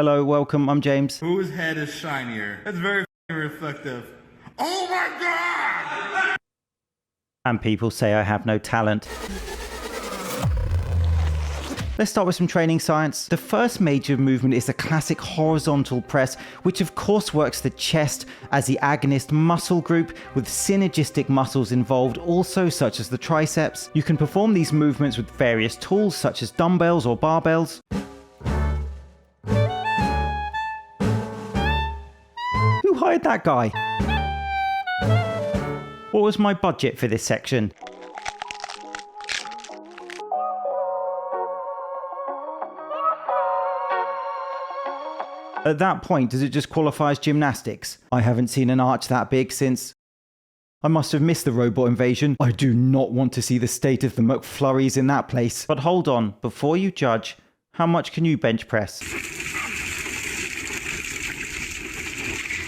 Hello, welcome, I'm James. Whose head is shinier? That's very reflective. Oh my god! And people say I have no talent. Let's start with some training science. The first major movement is the classic horizontal press, which of course works the chest as the agonist muscle group with synergistic muscles involved also, such as the triceps. You can perform these movements with various tools such as dumbbells or barbells. Who hired that guy? What was my budget for this section? At that point, does it just qualify as gymnastics? I haven't seen an arch that big since... I must have missed the robot invasion. I do not want to see the state of the McFlurries in that place. But hold on, before you judge, how much can you bench press?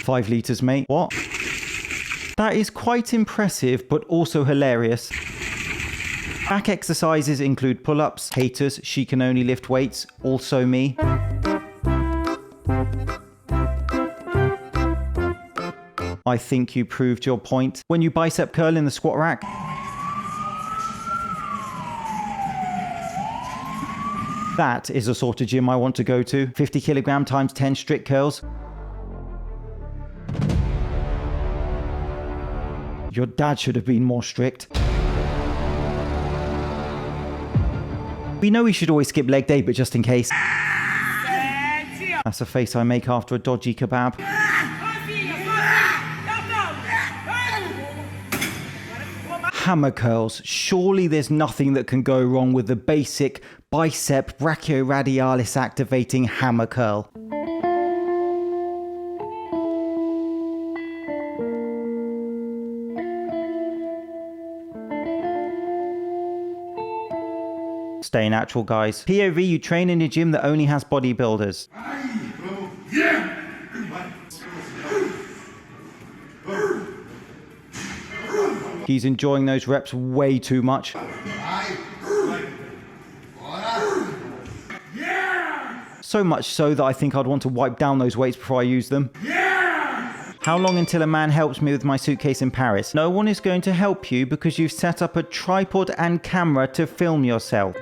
5 litres, mate. What? That is quite impressive, but also hilarious. Back exercises include pull-ups. Haters, she can only lift weights. Also me. I think you proved your point. When you bicep curl in the squat rack, that is the sort of gym I want to go to. 50 kilogram times 10 strict curls. Your dad should have been more strict. We know we should always skip leg day, but just in case. That's a face I make after a dodgy kebab. Hammer curls. Surely there's nothing that can go wrong with the basic bicep brachioradialis activating hammer curl. Stay natural, guys. POV, you train in a gym that only has bodybuilders. He's enjoying those reps way too much. So much so that I think I'd want to wipe down those weights before I use them. How long until a man helps me with my suitcase in Paris? No one is going to help you because you've set up a tripod and camera to film yourself.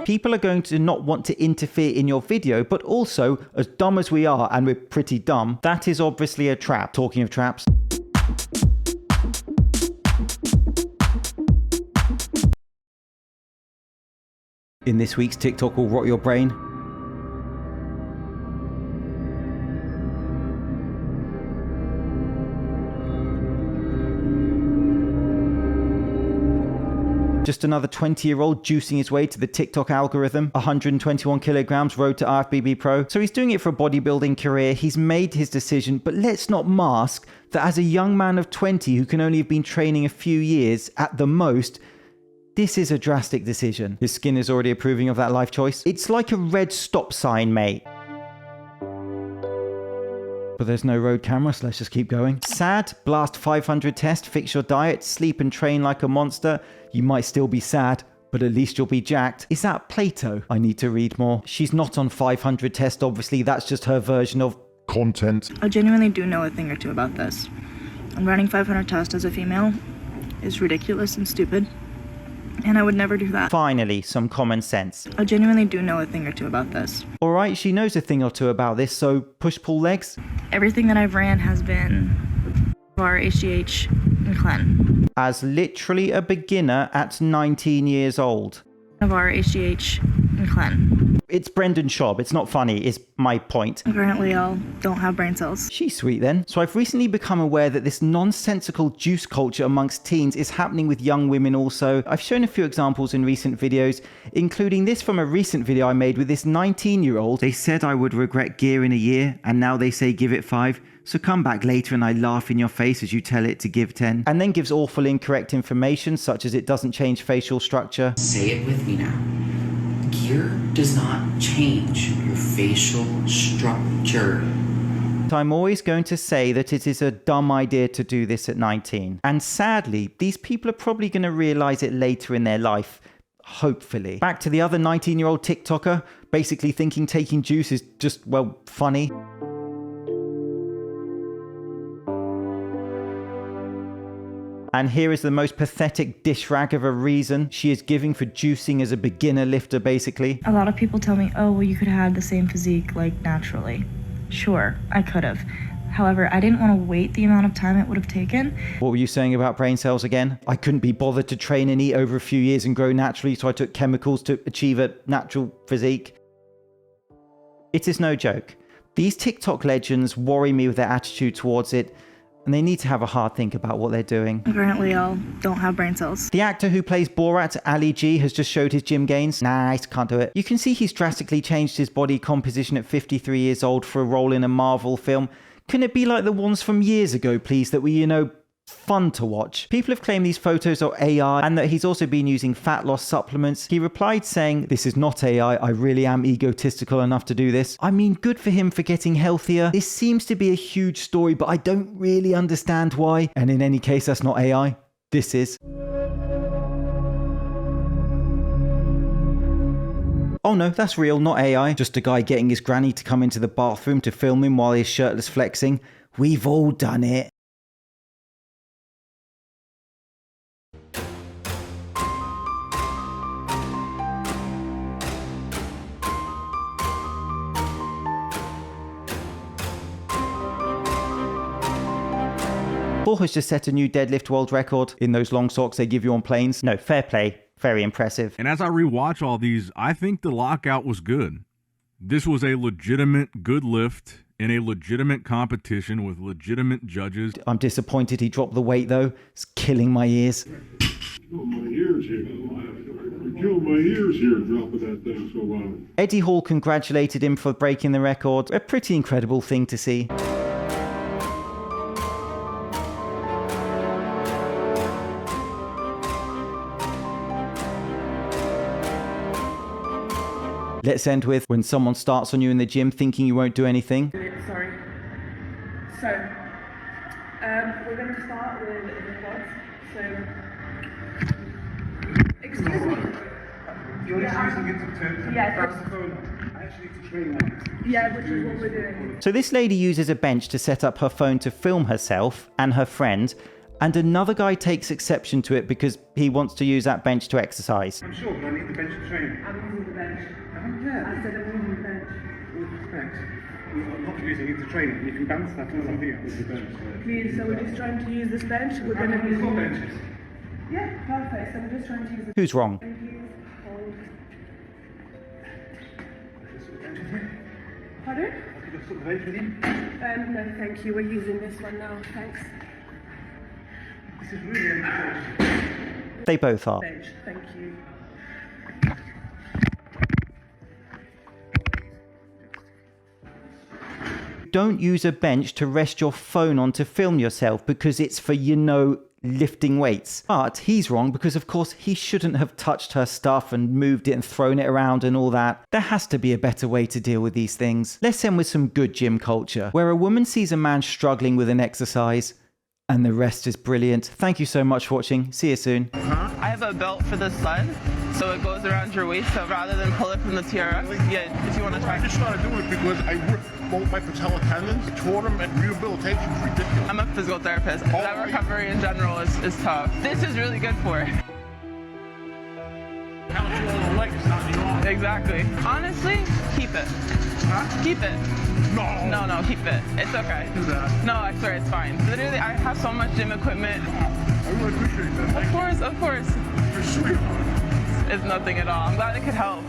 People are going to not want to interfere in your video, but also, as dumb as we are, and we're pretty dumb, that is obviously a trap. Talking of traps. In this week's TikTok will rot your brain. Just another 20-year-old juicing his way to the TikTok algorithm. 121 kilograms, road to IFBB Pro. So he's doing it for a bodybuilding career. He's made his decision, but let's not mask that as a young man of 20 who can only have been training a few years at the most, this is a drastic decision. His skin is already approving of that life choice. It's like a red stop sign, mate. But there's no road camera, so let's just keep going. Sad? Blast 500 test, fix your diet, sleep and train like a monster. You might still be sad, but at least you'll be jacked. Is that Plato? I need to read more. She's not on 500 test, obviously. That's just her version of content. I genuinely do know a thing or two about this. And running 500 test as a female is ridiculous and stupid. And I would never do that. Finally, some common sense. I genuinely do know a thing or two about this. Alright, she knows a thing or two about this, so push-pull legs? Everything that I've ran has been bar, HGH, and clean. As literally a beginner at 19 years old. Bar, HGH, and clean. It's Brendan Schaub, it's not funny, is my point. Apparently y'all don't have brain cells. She's sweet then. So I've recently become aware that this nonsensical juice culture amongst teens is happening with young women also. I've shown a few examples in recent videos, including this from a recent video I made with this 19-year-old. They said I would regret gear in a year, and now they say give it 5. So come back later and I laugh in your face as you tell it to give 10. And then gives awful incorrect information, such as it doesn't change facial structure. Say it with me now. Gear does not change your facial structure. I'm always going to say that it is a dumb idea to do this at 19. And sadly, these people are probably going to realize it later in their life. Hopefully. Back to the other 19-year-old TikToker, basically thinking taking juice is just, well, funny. And here is the most pathetic dish rag of a reason she is giving for juicing as a beginner lifter, basically. A lot of people tell me, oh, well, you could have the same physique, like, naturally. Sure, I could have. However, I didn't want to wait the amount of time it would have taken. What were you saying about brain cells again? I couldn't be bothered to train and eat over a few years and grow naturally, so I took chemicals to achieve a natural physique. It is no joke. These TikTok legends worry me with their attitude towards it, and they need to have a hard think about what they're doing. Apparently, y'all don't have brain cells. The actor who plays Borat, Ali G, has just showed his gym gains. Nice, can't do it. You can see he's drastically changed his body composition at 53 years old for a role in a Marvel film. Can it be like the ones from years ago, please, that were, you know, fun to watch? People have claimed these photos are AI and that he's also been using fat loss supplements. He replied saying, "This is not AI, I really am egotistical enough to do this." I mean, good for him for getting healthier. This seems to be a huge story, but I don't really understand why. And in any case, that's not AI. This is. Oh no, that's real, not AI. Just a guy getting his granny to come into the bathroom to film him while he's shirtless flexing. We've all done it. Thor has just set a new deadlift world record in those long socks they give you on planes. No, fair play. Very impressive. And as I rewatch all these, I think the lockout was good. This was a legitimate good lift in a legitimate competition with legitimate judges. I'm disappointed he dropped the weight though. It's killing my ears. Oh, my ears here. You're killing my ears here dropping that thing so loud. Eddie Hall congratulated him for breaking the record. A pretty incredible thing to see. Let's end with when someone starts on you in the gym thinking you won't do anything. Sorry. So, we're going to start with the quads. So, excuse me. You're just using it to Yeah, press the phone. I actually need to train that. Yeah, which is what we're doing. So this lady uses a bench to set up her phone to film herself and her friend, and another guy takes exception to it because he wants to use that bench to exercise. I'm sure, but I need the bench to train. I'm using the bench. Yeah. I said I'm using the bench. With respect, I'm not using it to train. You can bounce that on something else. With the bench. Please, so we're just trying to use this bench. We're going to be Four benches. Yeah, perfect. So we're just trying to use this. Who's wrong? Please hold. Pardon? Have you got something else with you? No, thank you. We're using this one now. Thanks. This is really education. They both are. Bench. Thank you. Don't use a bench to rest your phone on to film yourself because it's for, you know, lifting weights. But he's wrong because, of course, he shouldn't have touched her stuff and moved it and thrown it around and all that. There has to be a better way to deal with these things. Let's end with some good gym culture, where a woman sees a man struggling with an exercise and the rest is brilliant. Thank you so much for watching. See you soon. I have a belt for the sled, so it goes around your waist, so rather than pull it from the TRX, yeah, if you want to try. I just started doing it because I ripped both my patella tendons, tore them, and rehabilitation is ridiculous. I'm a physical therapist. That recovery in general is tough. This is really good for it. Count you all the legs, not the arm. Exactly. Honestly, keep it. Huh? Keep it. No. No, keep it. It's okay. Do that. No, I swear it's fine. Literally, I have so much gym equipment. I really appreciate that. Thank Of course. you. You're sweet. It's nothing at all. I'm glad it could help.